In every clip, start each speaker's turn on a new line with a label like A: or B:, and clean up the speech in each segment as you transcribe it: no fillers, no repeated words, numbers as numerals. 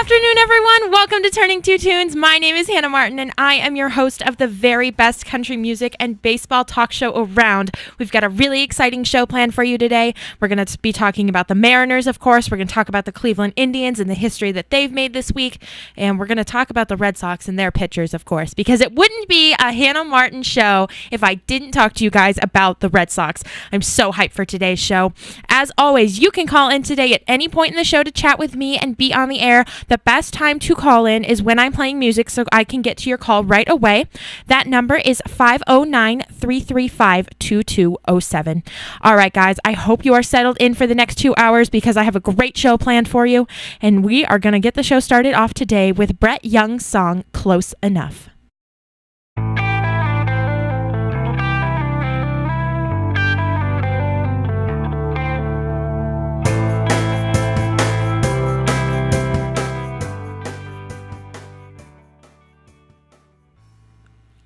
A: Afternoon, everyone. Welcome to Turning Two Tunes. My name is Hannah Martin, and I am your host of the very best country music and baseball talk show around. We've got a really exciting show planned for you today. We're going to be talking about the Mariners, of course. We're going to talk about the Cleveland Indians and the history that they've made this week. And we're going to talk about the Red Sox and their pitchers, of course, because it wouldn't be a Hannah Martin show if I didn't talk to you guys about the Red Sox. I'm so hyped for today's show. As always, you can call in today at any point in the show to chat with me and be on the air. The best time to call in is when I'm playing music, so I can get to your call right away. That number is 509-335-2207. All right, guys, I hope you are settled in for the next 2 hours because I have a great show planned for you, and we are going to get the show started off today with Brett Young's song, Close Enough.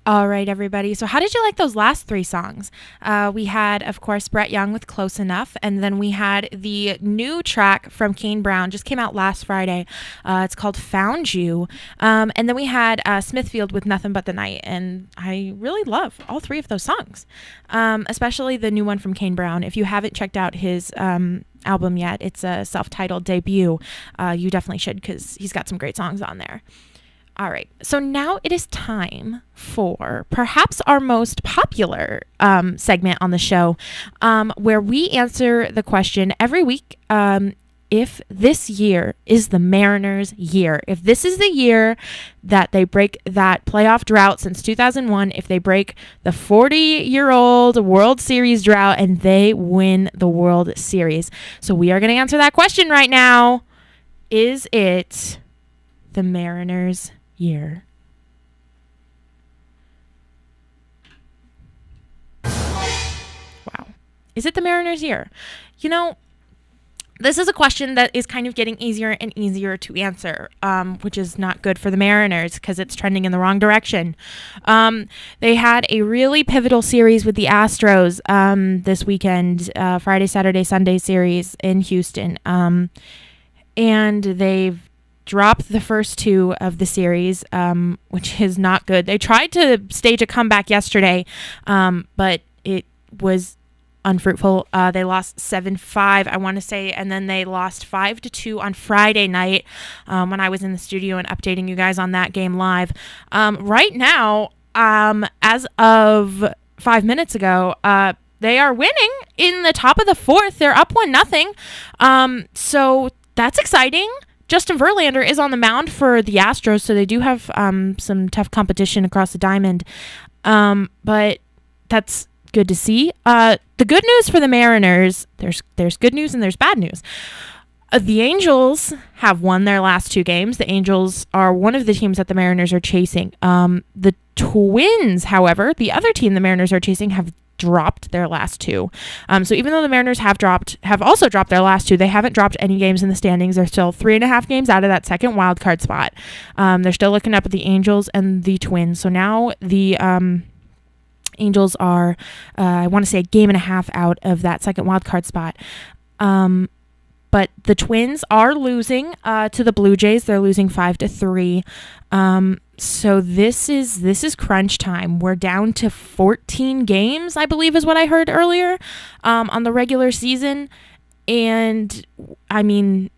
A: All right, everybody. So how did you like those last three songs? We had, of course, Brett Young with Close Enough, and then we had the new track from Kane Brown, just came out last Friday. It's called Found You. And then we had Smithfield with Nothing But the Night, and I really love all three of those songs, especially the new one from Kane Brown. If you haven't checked out his album yet, it's a self-titled debut. You definitely should because he's got some great songs on there. All right, so now it is time for perhaps our most popular segment on the show, where we answer the question every week, if this year is the Mariners' year. If this is the year that they break that playoff drought since 2001, if they break the 40-year-old World Series drought and they win the World Series. So we are going to answer that question right now. Is it the Mariners' year? Wow. Is it the Mariners' year? You know, this is a question that is kind of getting easier and easier to answer, which is not good for the Mariners because it's trending in the wrong direction. They had a really pivotal series with the Astros this weekend, Friday, Saturday, Sunday series in Houston. And they've dropped the first two of the series, which is not good. They tried to stage a comeback yesterday, but it was unfruitful. They lost 7-5, I want to say, and then they lost 5-2 on Friday night when I was in the studio and updating you guys on that game live. Right now, as of 5 minutes ago, they are winning in the top of the fourth. They're up 1-0. So that's exciting. Justin Verlander is on the mound for the Astros, so they do have some tough competition across the diamond. But that's good to see. The good news for the Mariners, there's good news and there's bad news. The Angels have won their last two games. The Angels are one of the teams that the Mariners are chasing. The Twins, however, the other team the Mariners are chasing, have dropped their last two. So even though the Mariners have also dropped their last two, they haven't dropped any games in the standings. They're still 3.5 games out of that second wild card spot. They're still looking up at the Angels and the Twins. So now the Angels are, I want to say, a game and a half out of that second wild card spot. But the Twins are losing to the Blue Jays. They're losing 5-3. So this is crunch time. We're down to 14 games, I believe is what I heard earlier, on the regular season. And I mean,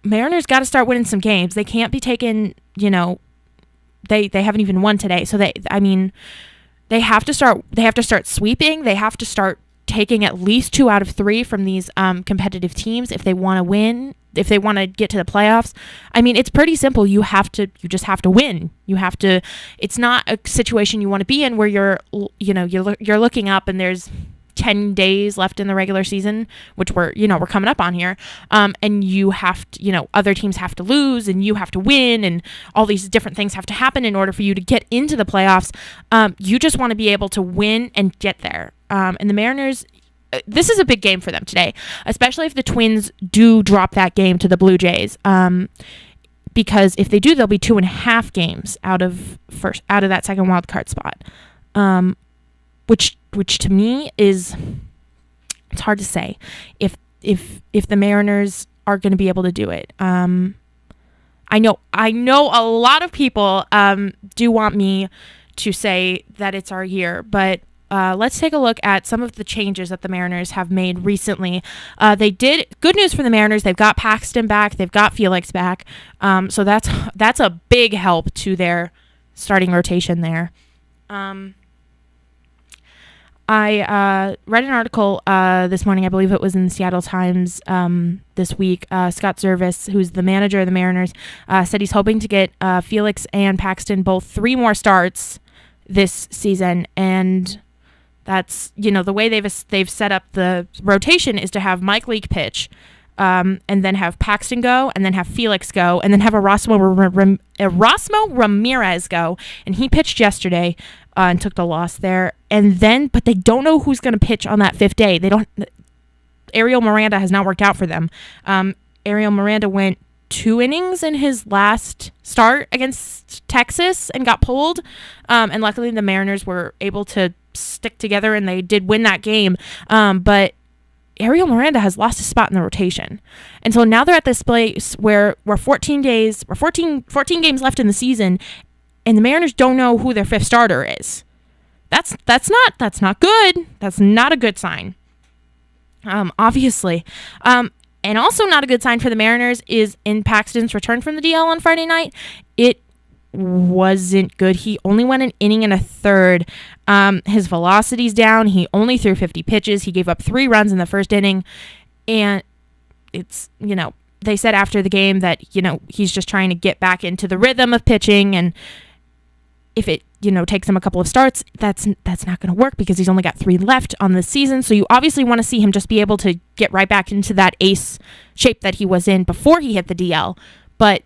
A: Mariners got to start winning some games. They can't be taking, they haven't even won today. So they have to start sweeping. They have to start taking at least 2 out of 3 from these competitive teams if they want to win, if they want to get to the playoffs. I mean, it's pretty simple. You just have to win. It's not a situation you want to be in where you're looking up and there's 10 days left in the regular season, which we're coming up on here. And you have to, other teams have to lose and you have to win and all these different things have to happen in order for you to get into the playoffs. You just want to be able to win and get there. And the Mariners, this is a big game for them today, especially if the Twins do drop that game to the Blue Jays. because if they do, they'll be 2.5 games out of that second wild card spot, which to me is, it's hard to say if the Mariners are going to be able to do it. I know a lot of people do want me to say that it's our year, but let's take a look at some of the changes that the Mariners have made recently. They did good news for the Mariners. They've got Paxton back. They've got Felix back. So that's a big help to their starting rotation there. I read an article this morning, I believe it was in the Seattle Times this week. Scott Servais, who's the manager of the Mariners, said he's hoping to get Felix and Paxton both 3 more starts this season. And that's, the way they've set up the rotation is to have Mike Leake pitch, and then have Paxton go, and then have Felix go, and then have Erasmo Ramirez go. And he pitched yesterday and took the loss there. But they don't know who's going to pitch on that 5th day. Ariel Miranda has not worked out for them. Ariel Miranda went 2 innings in his last start against Texas and got pulled. And luckily the Mariners were able to stick together and they did win that game. But Ariel Miranda has lost his spot in the rotation. And so now they're at this place where we're 14 games left in the season, and the Mariners don't know who their 5th starter is. That's not good. That's not a good sign. Obviously. And also not a good sign for the Mariners is in Paxton's return from the DL on Friday night. It wasn't good. He only went an inning and a third. His velocity's down. He only threw 50 pitches. He gave up 3 runs in the first inning. And it's, they said after the game that, he's just trying to get back into the rhythm of pitching. And if it, takes him a couple of starts, that's not going to work because he's only got 3 left on the season. So you obviously want to see him just be able to get right back into that ace shape that he was in before he hit the DL. But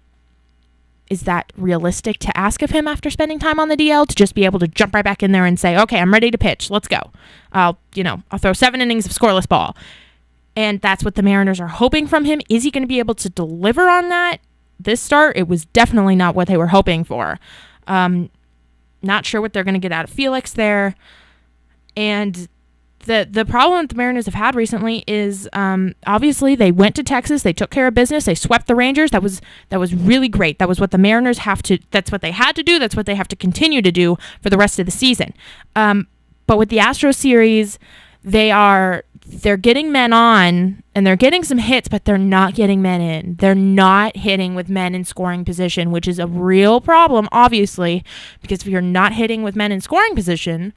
A: is that realistic to ask of him after spending time on the DL to just be able to jump right back in there and say, okay, I'm ready to pitch. Let's go. I'll throw 7 innings of scoreless ball. And that's what the Mariners are hoping from him. Is he going to be able to deliver on that this start? It was definitely not what they were hoping for. Not sure what they're going to get out of Felix there. And the problem that the Mariners have had recently is obviously they went to Texas, they took care of business, they swept the Rangers. That was really great. That was what the Mariners that's what they had to do. That's what they have to continue to do for the rest of the season. But with the Astros series, they're getting men on and they're getting some hits, but they're not getting men in. They're not hitting with men in scoring position, which is a real problem, obviously, because if you're not hitting with men in scoring position,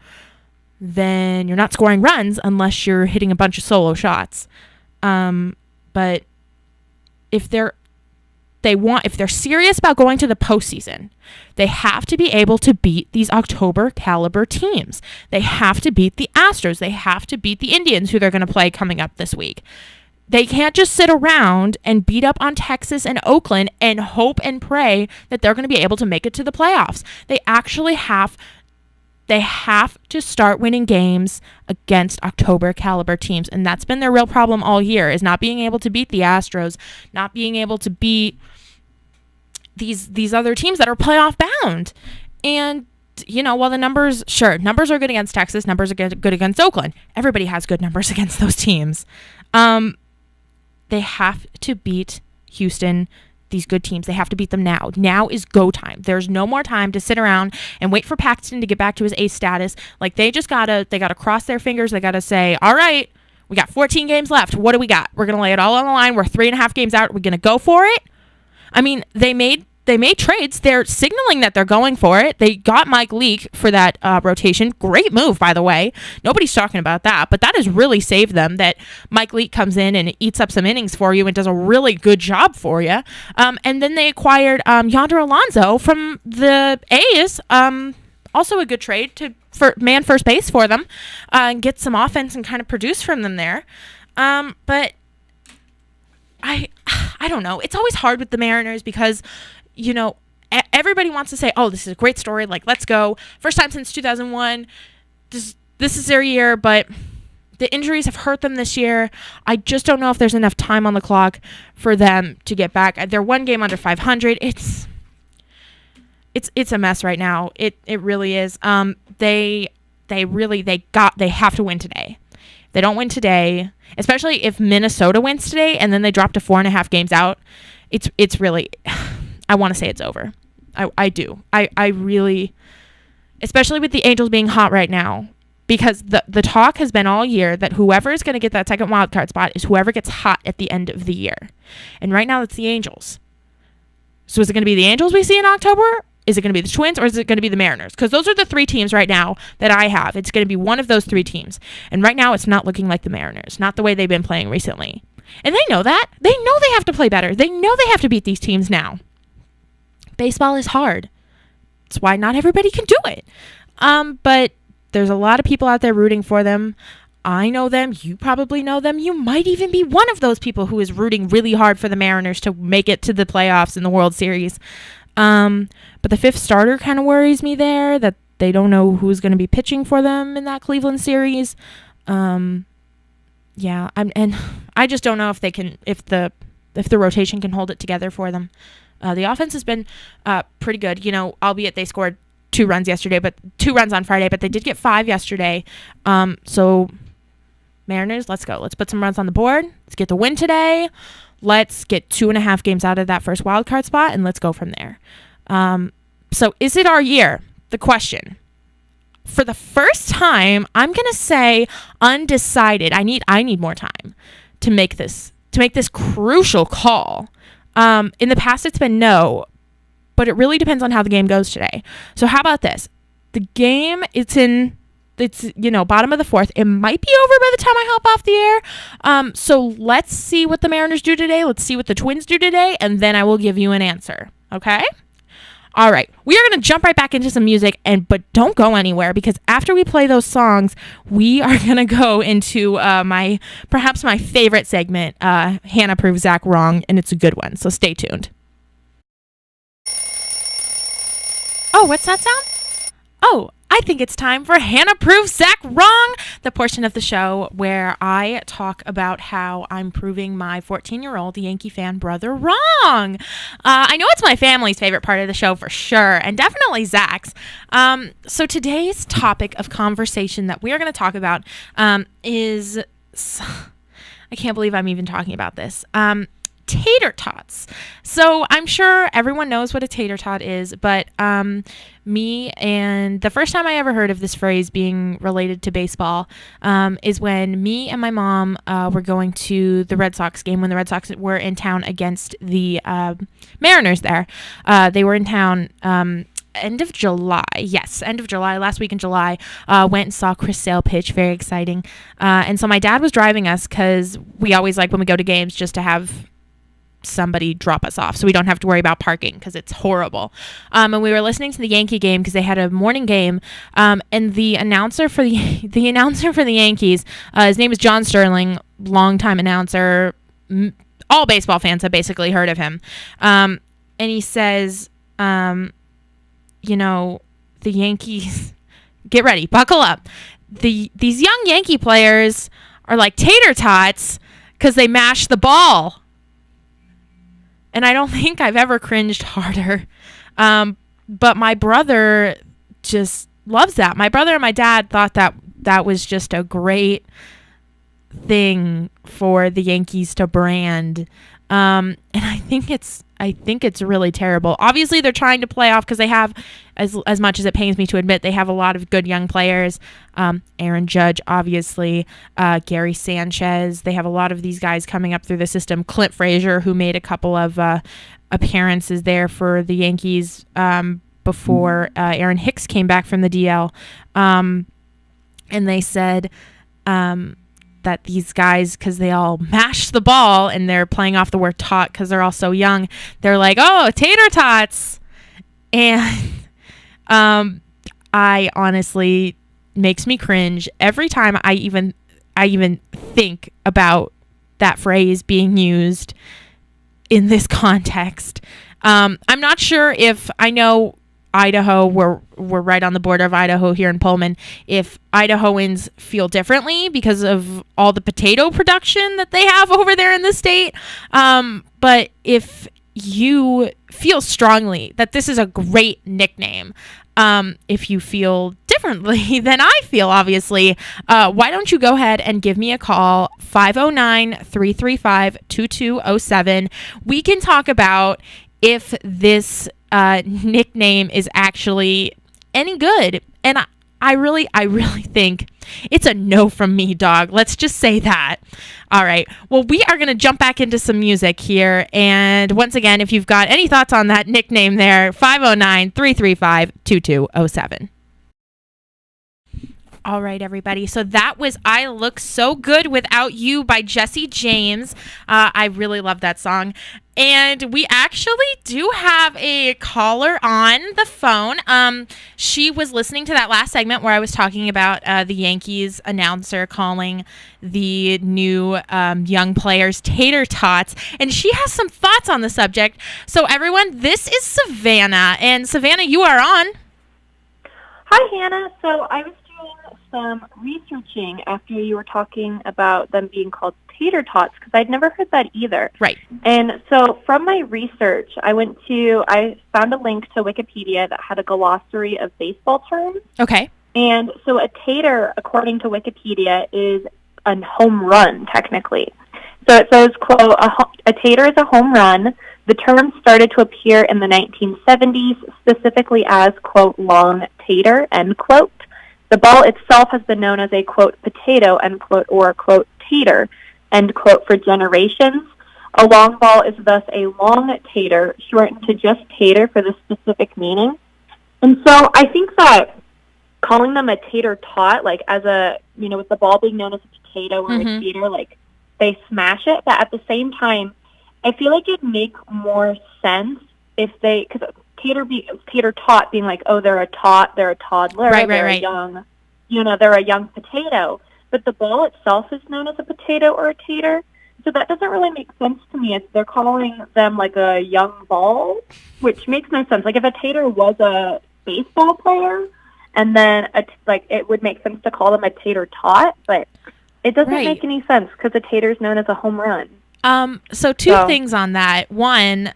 A: then you're not scoring runs unless you're hitting a bunch of solo shots. But if they're serious about going to the postseason, they have to be able to beat these October caliber teams. They have to beat the Astros. They have to beat the Indians, who they're going to play coming up this week. They can't just sit around and beat up on Texas and Oakland and hope and pray that they're going to be able to make it to the playoffs. They have to start winning games against October caliber teams. And that's been their real problem all year, is not being able to beat the Astros, not being able to beat these other teams that are playoff bound. And, while the numbers are good against Texas, numbers are good against Oakland. Everybody has good numbers against those teams. They have to beat Houston, these good teams. They have to beat them now. Now is go time. There's no more time to sit around and wait for Paxton to get back to his ace status. Like, they gotta cross their fingers. They gotta say, all right, we got 14 games left. What do we got? We're gonna lay it all on the line. We're 3.5 games out. We're gonna go for it. I mean, they made trades. They're signaling that they're going for it. They got Mike Leake for that rotation. Great move, by the way. Nobody's talking about that, but that has really saved them, that Mike Leake comes in and eats up some innings for you and does a really good job for you. And then they acquired Yonder Alonso from the A's. Also a good trade for man first base for them, and get some offense and kind of produce from them there. But I don't know. It's always hard with the Mariners because, everybody wants to say, oh, this is a great story. Like, let's go. First time since 2001. This is their year, but The injuries have hurt them this year. I just don't know if there's enough time on the clock for them to get back. They're one game under 500. It's a mess right now. It really is. They have to win today. If they don't win today, especially if Minnesota wins today and then they drop to 4.5 games out, it's really, I want to say it's over. I do. I really, especially with the Angels being hot right now, because the talk has been all year that whoever is going to get that second wild card spot is whoever gets hot at the end of the year. And right now it's the Angels. So is it going to be the Angels we see in October? Is it going to be the Twins, or is it going to be the Mariners? Because those are the 3 teams right now that I have. It's going to be one of those 3 teams. And right now it's not looking like the Mariners, not the way they've been playing recently. And they know that. They know they have to play better. They know they have to beat these teams now. Baseball is hard. That's why not everybody can do it. But there's a lot of people out there rooting for them. I know them. You probably know them. You might even be one of those people who is rooting really hard for the Mariners to make it to the playoffs in the World Series. But the 5th starter kind of worries me there, that they don't know who's going to be pitching for them in that Cleveland series. And I just don't know if they can, if the rotation can hold it together for them. The offense has been pretty good, albeit they scored 2 runs yesterday, but 2 runs on Friday, but they did get 5 yesterday. So Mariners, let's go. Let's put some runs on the board. Let's get the win today. Let's get 2.5 games out of that first wild card spot, and let's go from there. So is it our year? The question. For the first time, I'm going to say undecided. I need more time to make this crucial call. In the past, it's been no, but it really depends on how the game goes today. So how about this? The game, it's bottom of the 4th. It might be over by the time I hop off the air. So let's see what the Mariners do today. Let's see what the Twins do today, and then I will give you an answer. Okay? All right. We are going to jump right back into some music, but don't go anywhere, because after we play those songs, we are going to go into perhaps my favorite segment, Hannah Proves Zach Wrong, and it's a good one. So stay tuned. Oh, what's that sound? Oh, I think it's time for Hannah Proves Zach Wrong, the portion of the show where I talk about how I'm proving my 14-year-old Yankee fan brother wrong. I know it's my family's favorite part of the show for sure, and definitely Zach's. So today's topic of conversation that we are going to talk about is, I can't believe I'm even talking about this, tater tots. So I'm sure everyone knows what a tater tot is, but the first time I ever heard of this phrase being related to baseball is when me and my mom were going to the Red Sox game when the Red Sox were in town against the Mariners there. They were in town end of July. Yes, end of July, last week in July. Went and saw Chris Sale pitch. Very exciting. And so my dad was driving us because we always like when we go to games just to have somebody drop us off so we don't have to worry about parking because it's horrible. And we were listening to the Yankee game because they had a morning game, and the announcer for the Yankees, his name is John Sterling, longtime announcer. All baseball fans have basically heard of him, and he says, the Yankees, get ready, buckle up, these young Yankee players are like tater tots because they mash the ball. And I don't think I've ever cringed harder. But my brother just loves that. My brother and my dad thought that was just a great thing for the Yankees to brand. And I think it's really terrible. Obviously, they're trying to play off because they have, as much as it pains me to admit, they have a lot of good young players. Aaron Judge, obviously, Gary Sanchez. They have a lot of these guys coming up through the system. Clint Frazier, who made a couple of appearances there for the Yankees before Aaron Hicks came back from the DL. And they said that these guys, because they all mash the ball and they're playing off the word tot because they're all so young, they're like, oh, tater tots. And I honestly, makes me cringe every time I even think about that phrase being used in this context. I'm not sure if, I know Idaho, we're right on the border of Idaho here in Pullman, if Idahoans feel differently because of all the potato production that they have over there in the state. But if you feel strongly that this is a great nickname, if you feel differently than I feel, obviously, why don't you go ahead and give me a call, 509-335-2207. We can talk about if this nickname is actually any good. And I really think it's a no from me, dog. Let's just say that. All right. Well, we are going to jump back into some music here. And once again, if you've got any thoughts on that nickname there, 509-335-2207. All right, everybody. So that was I Look So Good Without You by Jesse James. I really love that song. And we actually do have a caller on the phone. She was listening to that last segment where I was talking about the Yankees announcer calling the new young players tater tots. And she has some thoughts on the subject. So everyone, this is Savannah. And Savannah, you are on.
B: Hi, Hannah. So I was doing some researching after you were talking about them being called tater tots, because I'd never heard that either.
A: Right.
B: And so from my research, I found a link to Wikipedia that had a glossary of baseball terms.
A: Okay.
B: And so a tater, according to Wikipedia, is a home run, technically. So it says, quote, a tater is a home run. The term started to appear in the 1970s, specifically as, quote, long tater, end quote. The ball itself has been known as a, quote, potato, end quote, or, quote, tater, end quote, for generations. A long ball is thus a long tater, shortened to just tater for the specific meaning. And so I think that calling them a tater tot, like as a, with the ball being known as a potato or a tater, like they smash it. But at the same time, I feel like it'd make more sense if because tater tot being like, oh, they're a tot, they're a toddler, they're a young, they're a young potato. But the ball itself is known as a potato or a tater. So that doesn't really make sense to me. If they're calling them like a young ball, which makes no sense. Like if a tater was a baseball player, and then it would make sense to call them a tater tot, but it doesn't make any sense because a tater is known as a home run.
A: So two things on that. One,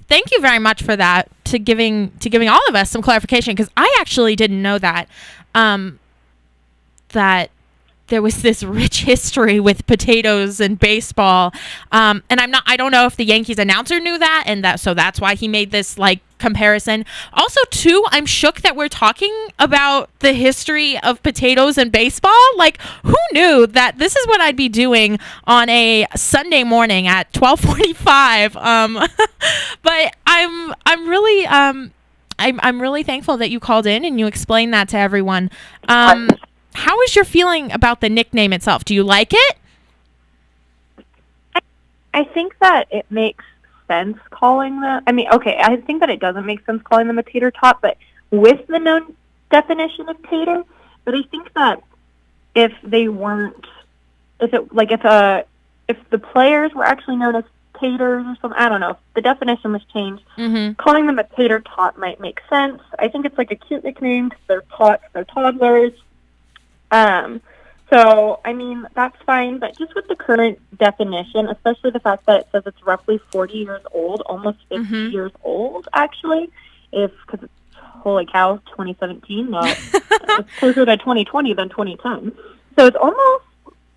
A: thank you very much for that, to giving all of us some clarification, because I actually didn't know that that there was this rich history with potatoes and baseball. And I don't know if the Yankees announcer knew that, and so that's why he made this comparison. Also, too, I'm shook that we're talking about the history of potatoes and baseball. Who knew that this is what I'd be doing on a Sunday morning at 12:45? But I'm really thankful that you called in and you explained that to everyone. How is your feeling about the nickname itself? Do you like it?
B: I think that it makes sense calling them. I think that it doesn't make sense calling them a tater tot, but with the known definition of tater. But I think that if they weren't, if the players were actually known as taters or something, I don't know, if the definition was changed, calling them a tater tot might make sense. I think it's a cute nickname because they're tots, they're toddlers. So, that's fine, but just with the current definition, especially the fact that it says it's roughly 40 years old, almost 50 years old, actually, because it's, holy cow, 2017, no, it's closer to 2020 than 2010. So it's almost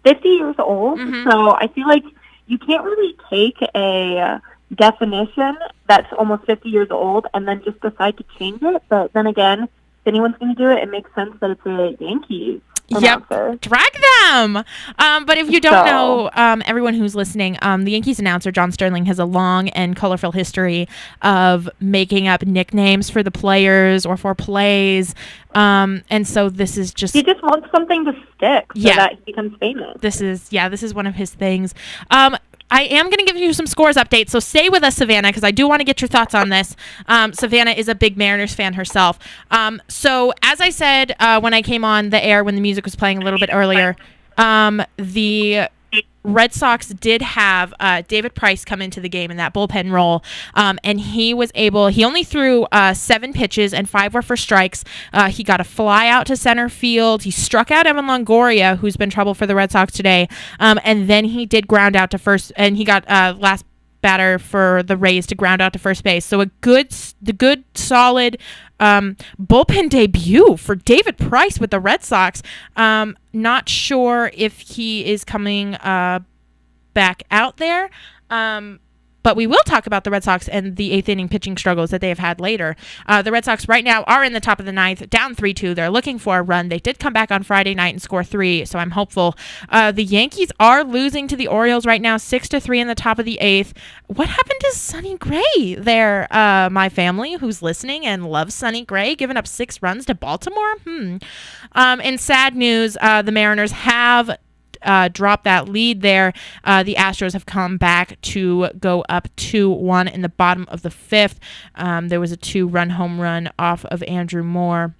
B: 50 years old, so I feel like you can't really take a definition that's almost 50 years old and then just decide to change it, but then again, if anyone's going to do it, it makes sense that it's a Yankees announcer.
A: Yep, drag them. But if you don't know, everyone who's listening, the Yankees announcer, John Sterling, has a long and colorful history of making up nicknames for the players or for plays. And so this is just...
B: He just wants something to stick so that he becomes famous.
A: This is one of his things. I am going to give you some scores updates, so stay with us, Savannah, because I do want to get your thoughts on this. Savannah is a big Mariners fan herself. So as I said when I came on the air when the music was playing a little bit earlier, the Red Sox did have David Price come into the game in that bullpen role, and he only threw 7 pitches and 5 were for strikes. He got a fly out to center field. He struck out Evan Longoria, who's been trouble for the Red Sox today, and then he did ground out to first, and he got last batter for the Rays to ground out to first base. So the good solid bullpen debut for David Price with the Red Sox. Not sure if he is coming back out there. But we will talk about the Red Sox and the 8th inning pitching struggles that they have had later. The Red Sox right now are in the top of the 9th, down 3-2. They're looking for a run. They did come back on Friday night and score 3, so I'm hopeful. The Yankees are losing to the Orioles right now, 6-3 in the top of the 8th. What happened to Sonny Gray there, my family who's listening and loves Sonny Gray, giving up 6 runs to Baltimore? In sad news, the Mariners have drop that lead there. The Astros have come back to go up 2-1 in the bottom of the 5th. There was a 2-run home run off of Andrew Moore.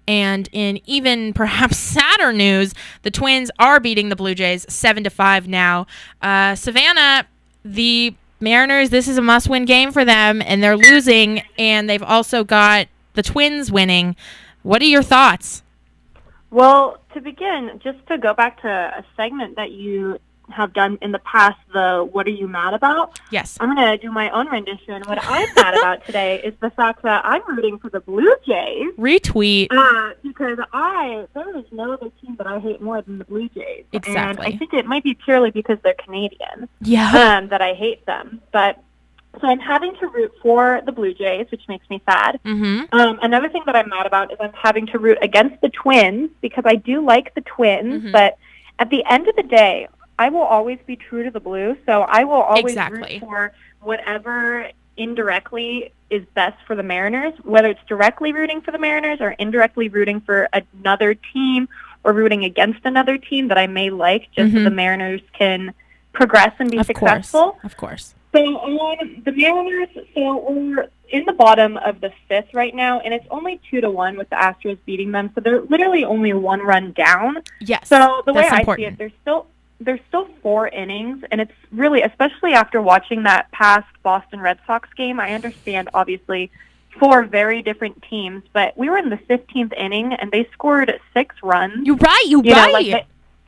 A: And in even perhaps sadder news, the Twins are beating the Blue Jays 7-5 now. Savannah, the Mariners, this is a must-win game for them, and they're losing, and they've also got the Twins winning. What are your thoughts?
B: Well, to begin, just to go back to a segment that you have done in the past, the what are you mad about?
A: Yes.
B: I'm going to do my own rendition. What I'm mad about today is the fact that I'm rooting for the Blue Jays.
A: Retweet.
B: Because there is no other team that I hate more than the Blue Jays.
A: Exactly.
B: And I think it might be purely because they're Canadian.
A: Yeah.
B: That I hate them. So I'm having to root for the Blue Jays, which makes me sad.
A: Mm-hmm.
B: Another thing that I'm mad about is I'm having to root against the Twins because I do like the Twins, but at the end of the day, I will always be true to the Blue, so I will always root for whatever indirectly is best for the Mariners, whether it's directly rooting for the Mariners or indirectly rooting for another team or rooting against another team that I may like just so the Mariners can progress and be successful.
A: Of course.
B: So on the Mariners, we're in the bottom of the 5th right now, and it's only 2-1 with the Astros beating them. So they're literally only 1 run down.
A: Yes.
B: So the way I see it, there's still 4 innings, and it's really, especially after watching that past Boston Red Sox game, I understand obviously 4 very different teams, but we were in the 15th inning, and they scored 6 runs.
A: You're right.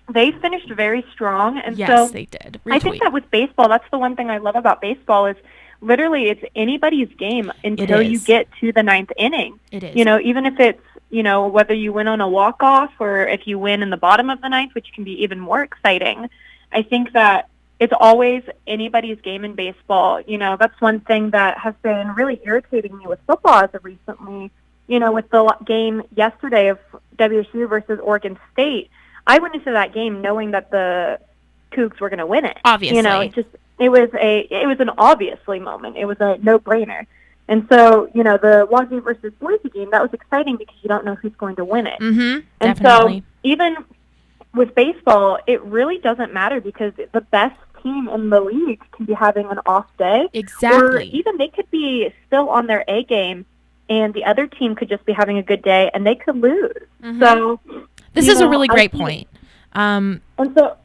B: They finished very strong, and
A: yes, they did. Retweet.
B: I think that with baseball, that's the one thing I love about baseball is literally it's anybody's game until you get to the 9th inning.
A: It is.
B: Even if it's, whether you win on a walk-off or if you win in the bottom of the 9th, which can be even more exciting. I think that it's always anybody's game in baseball. That's one thing that has been really irritating me with football as of recently. With the game yesterday of WSU versus Oregon State, I went into that game knowing that the Cougs were going to win it.
A: Obviously.
B: It was an obviously moment. It was a no-brainer. And so, the Wazoo versus Boise game, that was exciting because you don't know who's going to win it.
A: Mm-hmm,
B: and
A: definitely.
B: So even with baseball, it really doesn't matter because the best team in the league can be having an off day.
A: Exactly.
B: Or even they could be still on their A game and the other team could just be having a good day and they could lose.
A: Mm-hmm.
B: So
A: this is a really great point.
B: And so,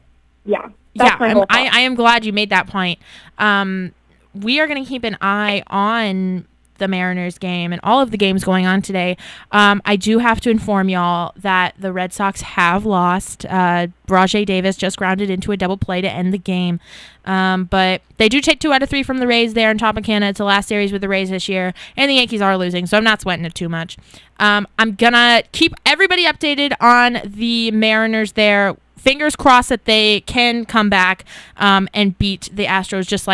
B: yeah.
A: I am glad you made that point. We are going to keep an eye on the Mariners game and all of the games going on today. I do have to inform y'all that the Red Sox have lost. Rajai Davis just grounded into a double play to end the game. But they do take 2 out of 3 from the Rays there in Tropicana. It's the last series with the Rays this year, and the Yankees are losing, so I'm not sweating it too much. I'm going to keep everybody updated on the Mariners there. Fingers crossed that they can come back and beat the Astros just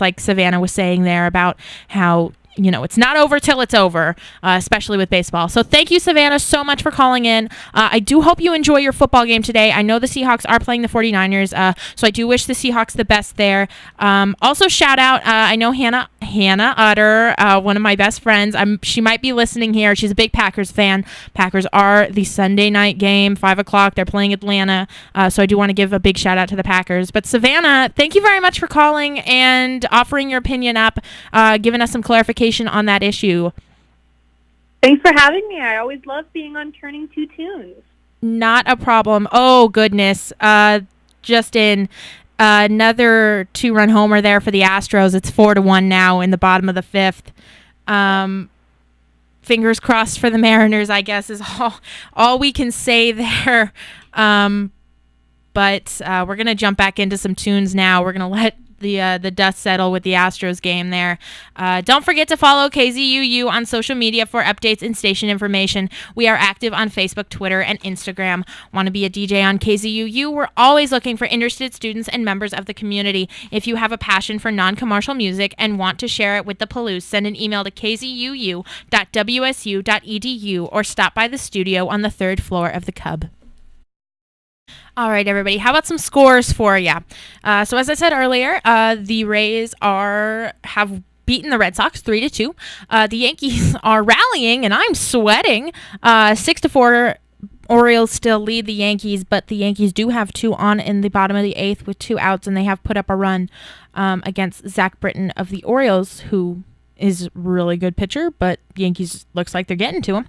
A: like Savannah was saying there about how, it's not over till it's over, especially with baseball. So thank you, Savannah, so much for calling in. I do hope you enjoy your football game today. I know the Seahawks are playing the 49ers, so I do wish the Seahawks the best there. Also, shout out, I know Hannah Utter, one of my best friends. She might be listening here. She's a big Packers fan. Packers are the Sunday night game, 5 o'clock. They're playing Atlanta, so I do want to give a big shout out to the Packers. But Savannah, thank you very much for calling and offering your opinion up, giving us some clarification on that issue.
B: Thanks for having me. I always love being on Turning Two Tunes.
A: Not a problem. Oh, goodness. Just in another 2-run homer there for the Astros. It's 4-1 now in the bottom of the 5th. Fingers crossed for the Mariners, I guess, is all we can say there. But we're going to jump back into some tunes now. We're going to let the dust settle with the Astros game there. Don't forget to follow KZUU on social media for updates and station information. We are active on Facebook, Twitter, and Instagram. Want to be a DJ on KZUU? We're always looking for interested students and members of the community. If you have a passion for non-commercial music and want to share it with the Palouse, send an email to kzuu.wsu.edu or stop by the studio on the 3rd floor of the Cub. All right, everybody. How about some scores for you? So as I said earlier, the Rays have beaten the Red Sox 3-2. The Yankees are rallying, and I'm sweating. 6-4. Orioles still lead the Yankees, but the Yankees do have 2 on in the bottom of the 8th with 2 outs, and they have put up a run against Zach Britton of the Orioles, who is really good pitcher, but Yankees looks like they're getting to him.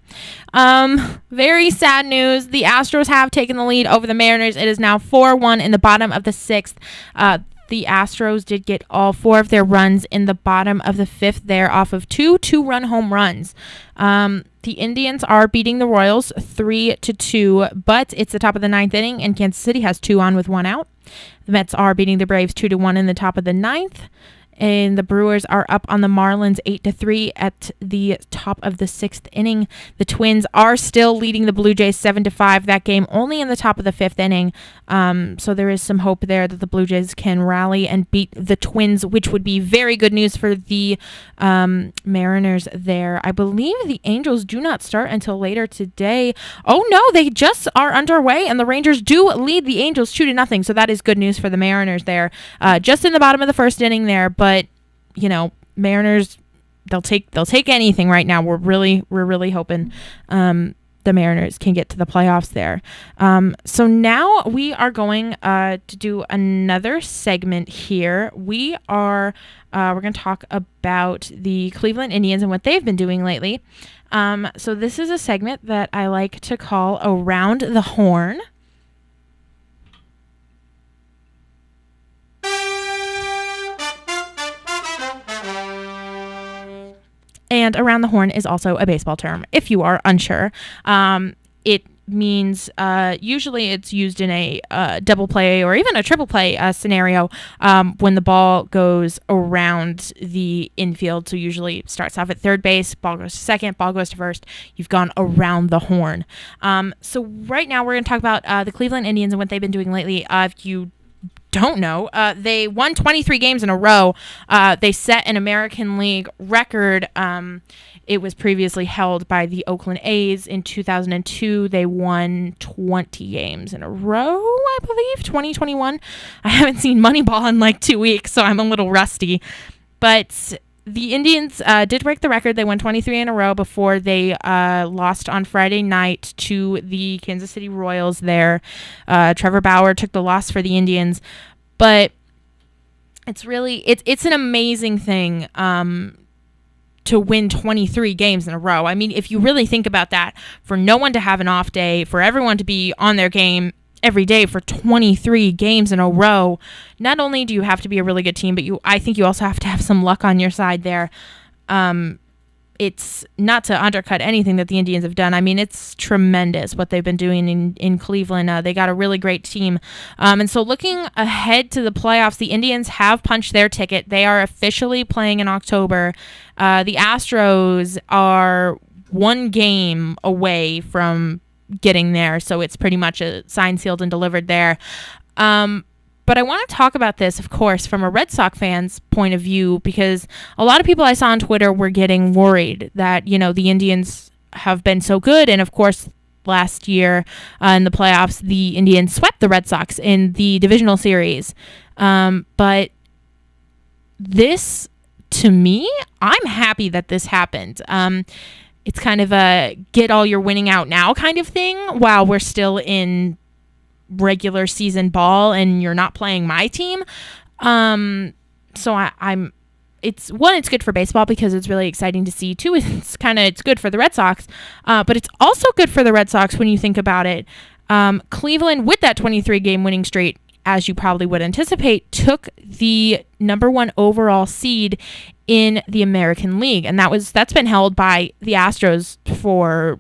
A: Very sad news. The Astros have taken the lead over the Mariners. It is now 4-1 in the bottom of the 6th. The Astros did get all 4 of their runs in the bottom of the 5th there off of 2 2-run home runs. The Indians are beating the Royals 3-2, but it's the top of the 9th inning, and Kansas City has 2 on with 1 out. The Mets are beating the Braves 2-1 in the top of the 9th. And the Brewers are up on the Marlins 8-3 at the top of the 6th inning. The Twins are still leading the Blue Jays 7-5. That game only in the top of the 5th inning. So there is some hope there that the Blue Jays can rally and beat the Twins, which would be very good news for the Mariners there. I believe the Angels do not start until later today. Oh, no, they just are underway, and the Rangers do lead the Angels 2-0. So that is good news for the Mariners there. Just in the bottom of the 1st inning there, but Mariners, they'll take anything right now. We're really hoping the Mariners can get to the playoffs there. So now we are going to do another segment here. We're going to talk about the Cleveland Indians and what they've been doing lately. So this is a segment that I like to call Around the Horn. And around the horn is also a baseball term, if you are unsure. It means usually it's used in a double play or even a triple play scenario when the ball goes around the infield. So usually it starts off at third base, ball goes to second, ball goes to first. You've gone around the horn. So right now we're going to talk about the Cleveland Indians and what they've been doing lately. If you don't know, they won 23 games in a row. They set an American League record. It was previously held by the Oakland A's in 2002. They won 20 games in a row, I believe, 2021. I haven't seen Moneyball in like 2 weeks, so I'm a little rusty. But the Indians did break the record. They won 23 in a row before they lost on Friday night to the Kansas City Royals there. Trevor Bauer took the loss for the Indians. But it's an amazing thing to win 23 games in a row. I mean, if you really think about that, for no one to have an off day, for everyone to be on their game every day for 23 games in a row, not only do you have to be a really good team, but I think you also have to have some luck on your side there. It's not to undercut anything that the Indians have done. I mean, it's tremendous what they've been doing in Cleveland. They got a really great team. And so looking ahead to the playoffs, the Indians have punched their ticket. They are officially playing in October. The Astros are 1 game away from getting there, so it's pretty much a signed, sealed, and delivered there. But I want to talk about this, of course, from a Red Sox fan's point of view, because a lot of people I saw on Twitter were getting worried that, the Indians have been so good. And, of course, last year in the playoffs, the Indians swept the Red Sox in the divisional series. But this, to me, I'm happy that this happened. It's kind of a get all your winning out now kind of thing while we're still in regular season ball and you're not playing my team. So it's good for baseball because it's really exciting to see. 2, it's good for the Red Sox, but it's also good for the Red Sox when you think about it. Cleveland, with that 23-game winning streak, as you probably would anticipate, took the number 1 overall seed in the American League. And that's been held by the Astros for,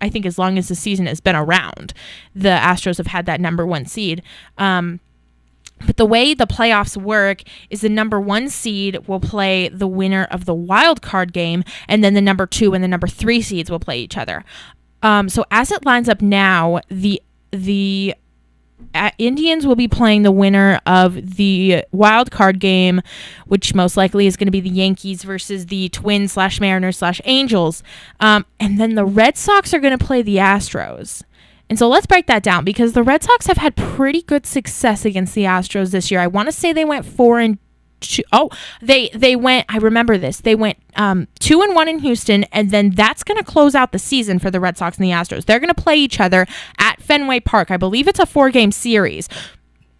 A: I think as long as the season has been around. The Astros have had that number 1 seed. But the way the playoffs work is the number 1 seed will play the winner of the wild card game, and then the number 2 and the number 3 seeds will play each other. So as it lines up now, the Indians will be playing the winner of the wild card game, which most likely is going to be the Yankees versus the Twins/Mariners/Angels. And then the Red Sox are going to play the Astros. And so let's break that down, because the Red Sox have had pretty good success against the Astros this year. I want to say they went 4-2. Oh, they went, I remember this. They went 2-1 in Houston, and then that's going to close out the season for the Red Sox and the Astros. They're going to play each other at Fenway Park. I believe it's a 4-game series.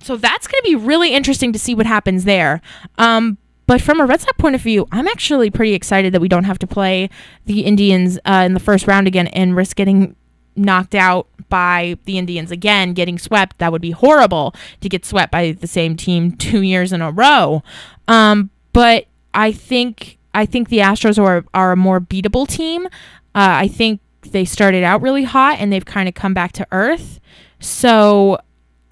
A: So that's going to be really interesting to see what happens there. But from a Red Sox point of view, I'm actually pretty excited that we don't have to play the Indians in the first round again and risk getting knocked out by the Indians again, getting swept. That would be horrible to get swept by the same team 2 years in a row. But I think the Astros are a more beatable team. I think they started out really hot and they've kind of come back to earth. So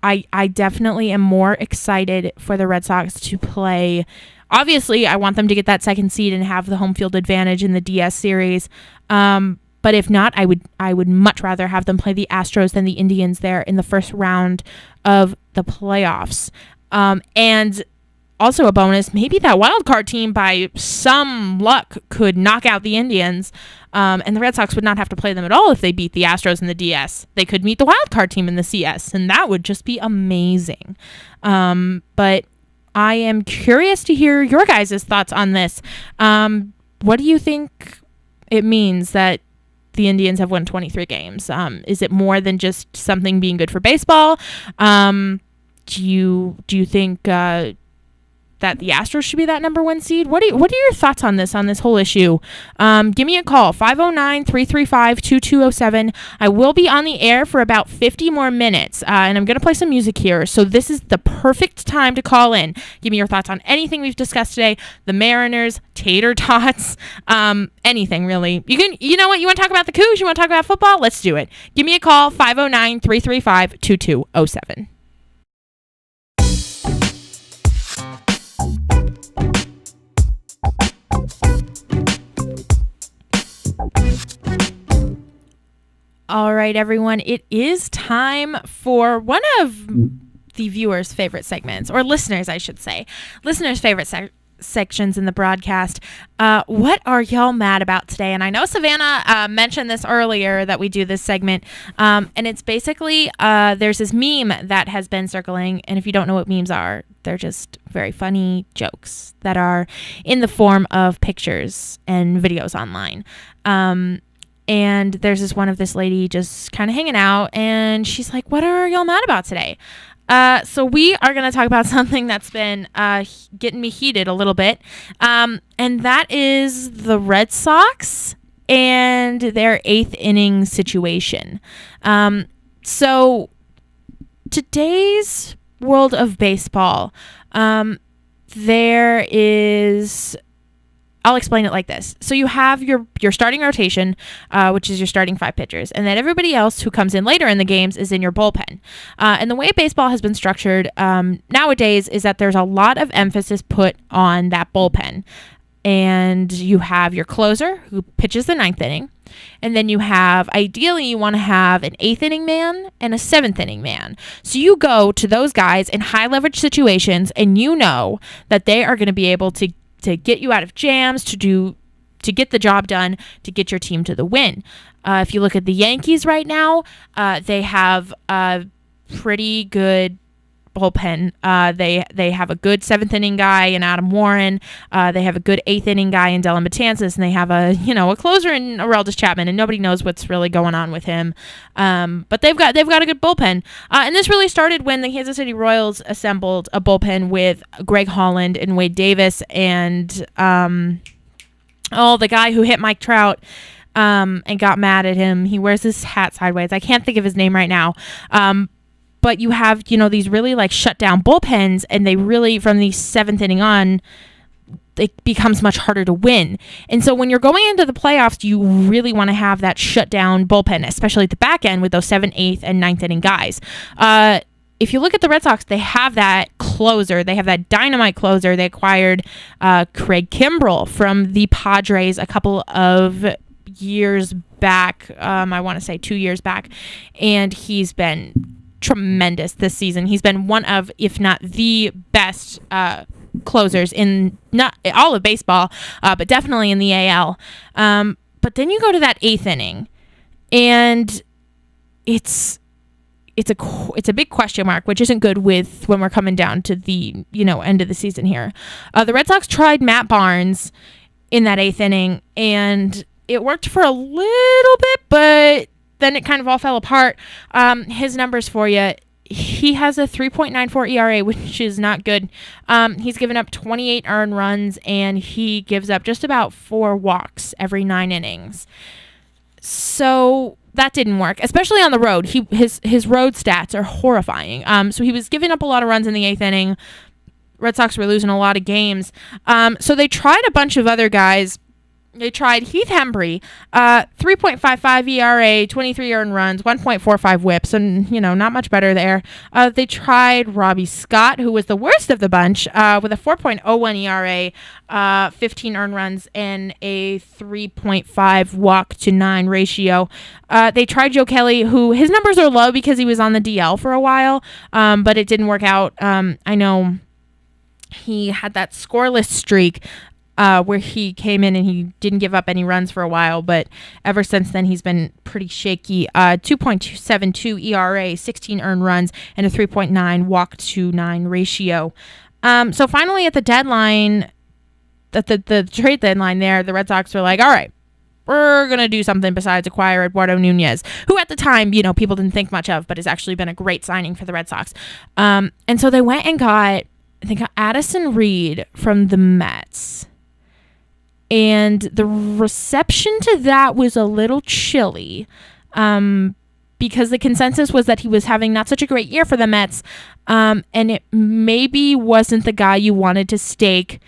A: I definitely am more excited for the Red Sox to play. Obviously, I want them to get that second seed and have the home field advantage in the DS series. But if not, I would much rather have them play the Astros than the Indians there in the first round of the playoffs. And also a bonus, maybe that wild card team by some luck could knock out the Indians, and the Red Sox would not have to play them at all if they beat the Astros in the DS. They could meet the wild card team in the CS, and that would just be amazing. But I am curious to hear your guys' thoughts on this. What do you think it means that the Indians have won 23 games? Is it more than just something being good for baseball? Do you think that the Astros should be that number 1 seed? What are your thoughts on this whole issue? Give me a call, 509-335-2207. I will be on the air for about 50 more minutes, and I'm going to play some music here. So this is the perfect time to call in. Give me your thoughts on anything we've discussed today, the Mariners, tater tots, anything really. You know what? You want to talk about the Cougs? You want to talk about football? Let's do it. Give me a call, 509-335-2207. All right, everyone. It is time for one of the viewers' favorite segments, or listeners, I should say. Listeners' favorite sections in the broadcast. What are y'all mad about today? And I know Savannah mentioned this earlier that we do this segment, and it's basically there's this meme that has been circling, and if you don't know what memes are, they're just very funny jokes that are in the form of pictures and videos online. And there's this one of this lady just kind of hanging out, and she's like, what are y'all mad about today? So we are going to talk about something that's been getting me heated a little bit, and that is the Red Sox and their 8th inning situation. So today's world of baseball, there is... I'll explain it like this. So you have your starting rotation, which is your starting 5 pitchers, and then everybody else who comes in later in the games is in your bullpen. And the way baseball has been structured nowadays is that there's a lot of emphasis put on that bullpen. And you have your closer who pitches the 9th inning. And then you have, ideally, you want to have an 8th inning man and a 7th inning man. So you go to those guys in high leverage situations, and you know that they are going to be able to get you out of jams, to get the job done, to get your team to the win. If you look at the Yankees right now, they have a pretty good bullpen. They have a good 7th inning guy in Adam Warren. They have a good 8th inning guy in Dylan Betances, and they have a closer in Aroldis Chapman, and nobody knows what's really going on with him. But they've got a good bullpen. And this really started when the Kansas City Royals assembled a bullpen with Greg Holland and Wade Davis and the guy who hit Mike Trout. and got mad at him. He wears his hat sideways. I can't think of his name right now. But you have, these really like shut down bullpens, and they really, from the 7th inning on, it becomes much harder to win. And so when you're going into the playoffs, you really want to have that shut down bullpen, especially at the back end with those 7th, 8th, and 9th inning guys. If you look at the Red Sox, they have that closer. They have that dynamite closer. They acquired Craig Kimbrell from the Padres a couple of years back. I want to say 2 years back. And he's been tremendous this season. He's been one of, if not the best closers in not all of baseball, but definitely in the AL. But then you go to that 8th inning, and it's a big question mark, which isn't good with when we're coming down to the end of the season here. The Red Sox tried Matt Barnes in that 8th inning, and it worked for a little bit, but then it kind of all fell apart. His numbers for you: he has a 3.94 ERA, which is not good. He's given up 28 earned runs, and he gives up just about 4 walks every 9 innings. So that didn't work, especially on the road. His road stats are horrifying. So he was giving up a lot of runs in the 8th inning. Red Sox were losing a lot of games. So they tried a bunch of other guys. They tried Heath Hembree, 3.55 ERA, 23 earned runs, 1.45 whips, and, not much better there. They tried Robbie Scott, who was the worst of the bunch, with a 4.01 ERA, 15 earned runs, and a 3.5 walk-to-9 ratio. They tried Joe Kelly, who his numbers are low because he was on the DL for a while, but it didn't work out. I know he had that scoreless streak where he came in and he didn't give up any runs for a while, but ever since then he's been pretty shaky. 2.72 ERA, 16 earned runs, and a 3.9 walk-to-9 ratio. So finally at the deadline, at the trade deadline there, the Red Sox were like, all right, we're going to do something besides acquire Eduardo Nunez, who at the time, people didn't think much of, but has actually been a great signing for the Red Sox. And so they went and got, I think, Addison Reed from the Mets. And the reception to that was a little chilly, because the consensus was that he was having not such a great year for the Mets, and it maybe wasn't the guy you wanted to stake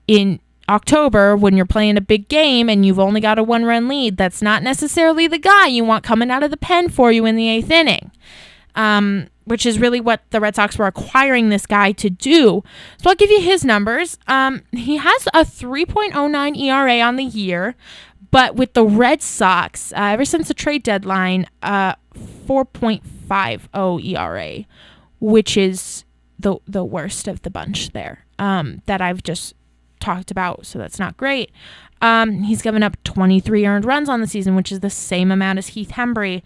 A: in October when you're playing a big game and you've only got a 1-run lead. That's not necessarily the guy you want coming out of the pen for you in the 8th inning, which is really what the Red Sox were acquiring this guy to do. So I'll give you his numbers. He has a 3.09 ERA on the year, but with the Red Sox, ever since the trade deadline, 4.50 ERA, which is the worst of the bunch there that I've just talked about. So that's not great. He's given up 23 earned runs on the season, which is the same amount as Heath Hembree.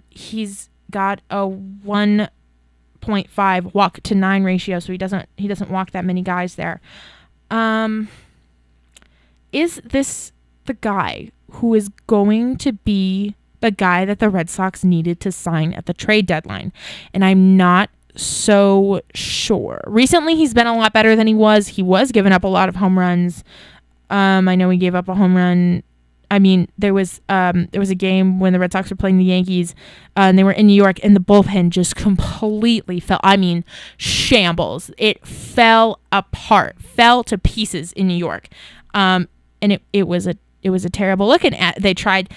A: He's got a 1.5 walk-to-9 ratio, so he doesn't walk that many guys there. Is this the guy who is going to be the guy that the Red Sox needed to sign at the trade deadline? And I'm not so sure. Recently, he's been a lot better than he was. He was giving up a lot of home runs. I know he gave up a home run. I mean, there was a game when the Red Sox were playing the Yankees, and they were in New York, and the bullpen just completely fell. I mean, shambles. It fell apart, fell to pieces in New York, and it was a terrible look. And they tried,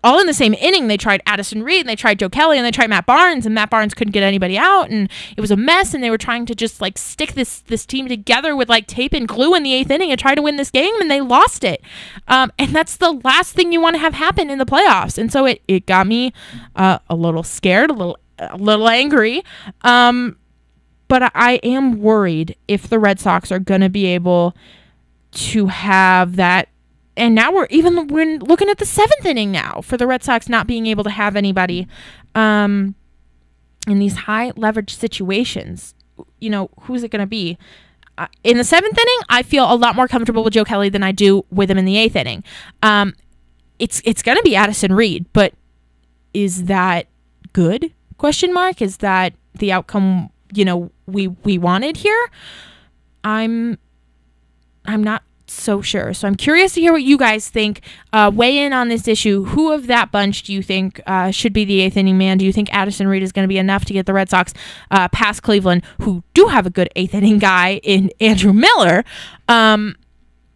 A: all in the same inning. They tried Addison Reed, and they tried Joe Kelly, and they tried Matt Barnes, and Matt Barnes couldn't get anybody out, and it was a mess. And they were trying to just like stick this team together with like tape and glue in the 8th inning and try to win this game, and they lost it. And that's the last thing you want to have happen in the playoffs. And so it got me a little scared, a little angry. But I am worried if the Red Sox are going to be able to have that. And now we're looking at the 7th inning now for the Red Sox not being able to have anybody in these high leverage situations. Who's it going to be? In the 7th inning, I feel a lot more comfortable with Joe Kelly than I do with him in the 8th inning. It's going to be Addison Reed, but is that good? Question mark. Is that the outcome we wanted here? I'm not so sure. So I'm curious to hear what you guys think. Weigh in on this issue. Who of that bunch do you think should be the eighth inning man? Do you think Addison Reed is going to be enough to get the Red Sox past Cleveland, who do have a good eighth inning guy in Andrew Miller?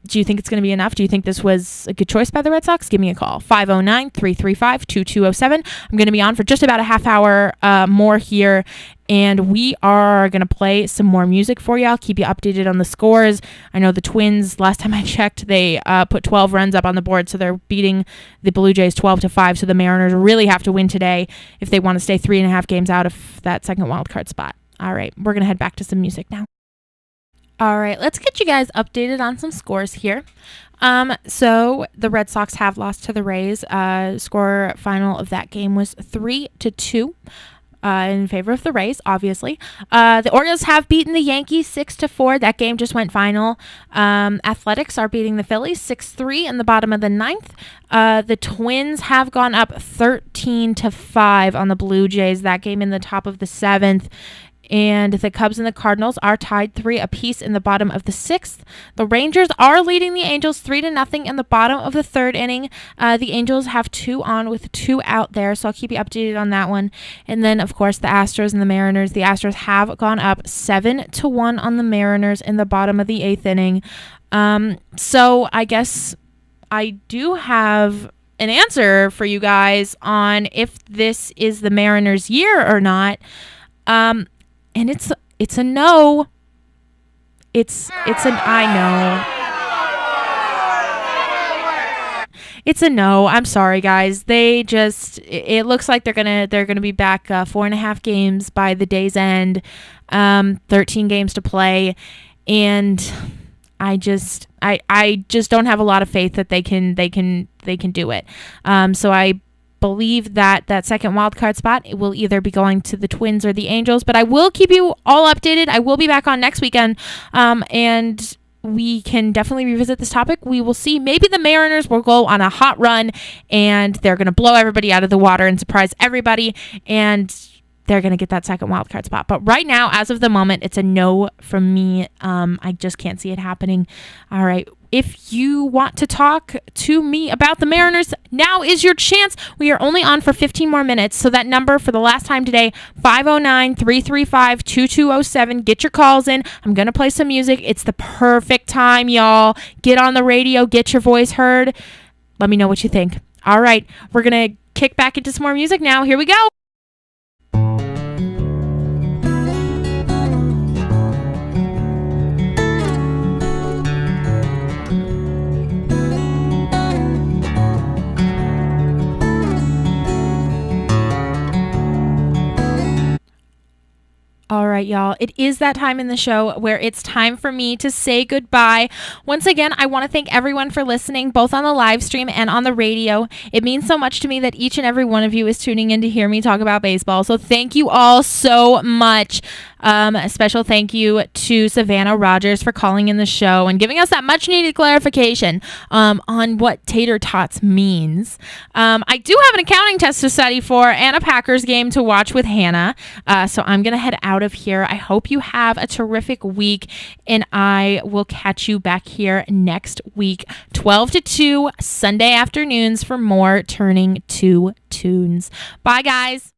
A: Do you think it's going to be enough? Do you think this was a good choice by the Red Sox? Give me a call. 509-335-2207. I'm going to be on for just about a half hour more here, and we are going to play some more music for you. I'll keep you updated on the scores. I know the Twins, last time I checked, they put 12 runs up on the board, so they're beating the Blue Jays 12-5, so the Mariners really have to win today if they want to stay 3.5 games out of that second wild card spot. All right, we're going to head back to some music now. All right, let's get you guys updated on some scores here. So the Red Sox have lost to the Rays. Score final of that game was 3-2 in favor of the Rays, obviously. The Orioles have beaten the Yankees 6-4. That game just went final. Athletics are beating the Phillies 6-3 in the bottom of the ninth. The Twins have gone up 13-5 on the Blue Jays. That game in the top of the seventh. And the Cubs and the Cardinals are tied 3 apiece in the bottom of the sixth. The Rangers are leading the Angels 3-0 in the bottom of the third inning. The Angels have 2 on with 2 out there, so I'll keep you updated on that one. And then, of course, the Astros and the Mariners. The Astros have gone up 7-1 on the Mariners in the bottom of the eighth inning. So I guess I do have an answer for you guys on if this is the Mariners' year or not. And it's a no. It's an I know. It's a no. I'm sorry, guys. It looks like they're gonna be back 4.5 games by the day's end. 13 games to play, and I just don't have a lot of faith that they can do it. So I believe that second wild card spot, it will either be going to the Twins or the Angels, but I will keep you all updated. I will be back on next weekend, and we can definitely revisit this topic. We will see. Maybe the Mariners will go on a hot run, and they're going to blow everybody out of the water and surprise everybody, and they're going to get that second wild card spot. But right now, as of the moment, it's a no from me. I just can't see it happening. All right. If you want to talk to me about the Mariners, now is your chance. We are only on for 15 more minutes. So that number for the last time today, 509-335-2207. Get your calls in. I'm going to play some music. It's the perfect time, y'all. Get on the radio. Get your voice heard. Let me know what you think. All right. We're going to kick back into some more music now. Here we go. All right, y'all. It is that time in the show where it's time for me to say goodbye. Once again, I want to thank everyone for listening, both on the live stream and on the radio. It means so much to me that each and every one of you is tuning in to hear me talk about baseball. So thank you all so much. A special thank you to Savannah Rogers for calling in the show and giving us that much needed clarification on what tater tots means. I do have an accounting test to study for and a Packers game to watch with Hannah. So I'm going to head out of here. I hope you have a terrific week, and I will catch you back here next week, 12 to 2, Sunday afternoons for more Turning to Tunes. Bye, guys.